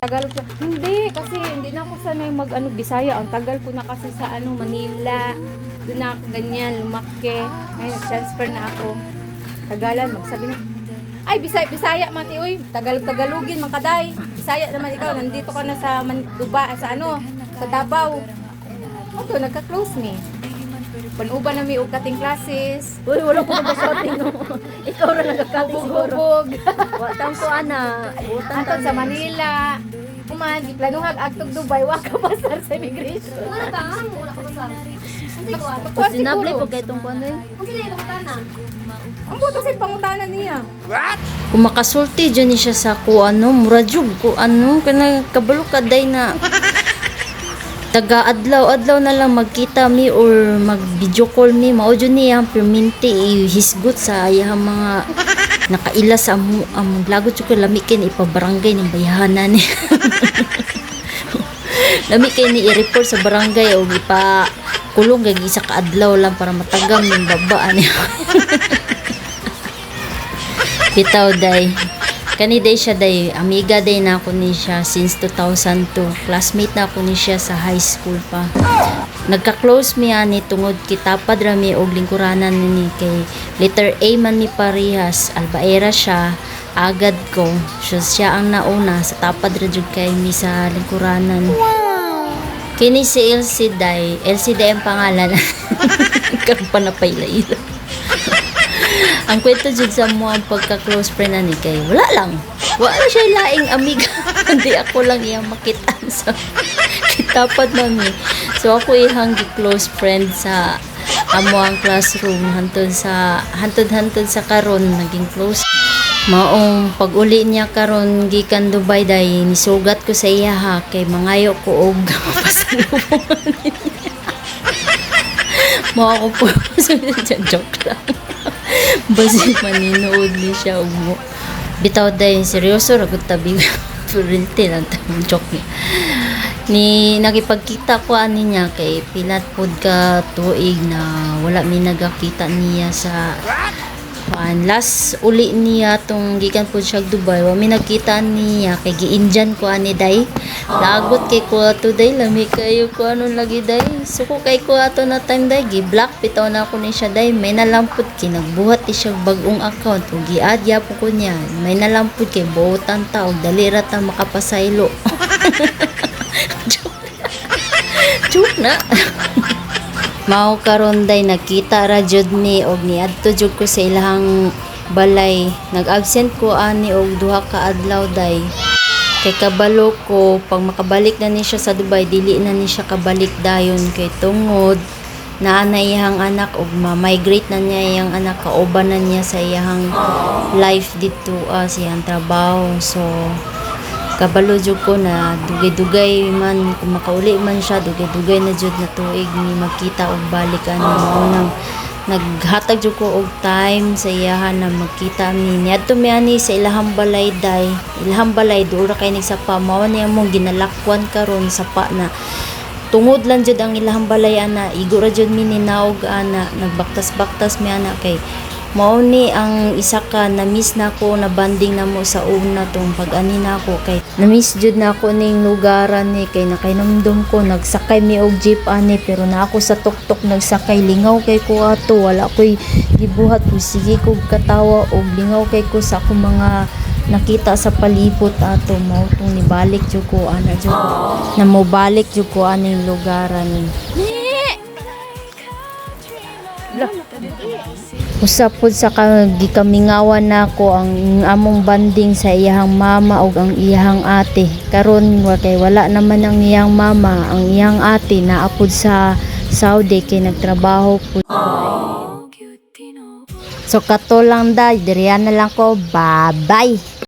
Tagalog siya. Hindi, kasi hindi na ako sanay mag Bisaya. Ang tagal ko na kasi sa Manila. Doon na ako ganyan, lumaki. Ngayon, transfer na ako. Tagalan, magsabi na, ay, Bisaya, mati, uy. Tagalogin, makaday. Bisaya naman ikaw, nandito ka na sa sa Davao. Oto, nagka-close ni. Panuba na may ugating classes. Uy, wala ko nag-shooting no. Ikaw na nagkakati siguro. Hubog. Watang ko ana. Utang Ato sa Manila. Kuman, planuhag agtog Dubai, wa ka pasar sa immigration. Wala ba? Wala ka ba sa? Hindi ko ato. Sinable ko kay itong kuano eh. Kung sila yung na. Ang buto sa pangutanan niya. Kung makasulti dyan siya sa kuano, murajug ko ano, kana kabalo kaday na taga adlaw na lang magkita mi or mag video call mi mao jud niya perminti hisgot sa iyang mga nakaila sa among lagot jud ko lami kay ipabarangay ng bayahanan ni lami kay ni i-report sa barangay o ipa kulong gag isa ka adlaw lang para matagam ning babaan niya bitaw day kani day siya day amiga day na ako ni siya since 2002 classmate na ako ni siya sa high school pa nagka-close mi ani tungod kitapad rami og lingkuranan ni kay letter A man mi parehas albaera siya agad ko siya ang nauna sa tapad ra jud kay mi sa lingkuranan kini si Elsie day ang pangalan karon pa na paila ang kwento jud sa mo ang pagka-close friend ani kay wala lang siya laing amiga hindi ako lang iyang makitaan sa kitapad nami so ako ihang close friend sa amo ang classroom hantod sa karon naging close maong pag-uli niya karon gikan Dubai day nisugat ko sa iya ha kay mangayo ko og pasalubongan niya mo ako po joke lang basi maninood ni siya umo bitaw day seryoso ra gud tabi purente lang tamang joke ni nakipagkita ko ani niya kay pilat pod ka tuig na wala mi nagakita niya sa last uli niya tong gikan pod siya Dubai wa mi nagkita niya kay gi-Indian ko ani day lagot kay ko ato day lami kayo ko ano lagi day suko kay ko ato na time day gi-block bitaw na ako ni siya day may nalampod kinagbuhat ni siya bagong account ug gi-add po ko niya may nalampod kay buotan ta og dali ra ta makapasaylo joke na mao karon day nakita ra jud mi og niadto jud ko sa ilahang balay nag-absent ko ani og duha ka adlaw day kay kabalo ko pag makabalik na ni siya sa Dubai dili na ni siya kabalik dayon kay tungod naa na iyang anak og ma-migrate na niya iyang anak kauban na niya sa iyang life dito sa iyang trabaho so kabalo jud ko na dugay-dugay man kung makauli man siya dugay-dugay na jud na tuig ni magkita og balik ano nang naghatag jud ko og time sa iyahan na magkita mi niadto mi ani sa ilahang balay day ilahang balay duura kay nagsapa mao ni among ginalakwan karon sapa na tungod lang jud ang ilahang balay ana igo ra jud mi ninaog ana nagbaktas-baktas mi ana kay mao ni ang isa ka na-miss na ko na banding na mo sa una tong pag-ani na ko kay na-miss jud na ako ning lugaran ni kay nakainomdom ko nagsakay mi og jeep ani pero na ako sa tuktok nagsakay lingaw kay ko ato wala koy gibuhat ko sige ko katawa og lingaw kay ko sa akong mga nakita sa palibot ato mao tong nibalik jud ko ana jud na mo balik jud ko aning lugaran ni usap pod sa gikamingawan nako ang among banding sa iyahang mama ug ang iyahang ate karon kay wala naman ang iyang mama ang iyang ate naapod sa Saudi kay nagtrabaho pod so kato lang dai diriya na lang ko bye bye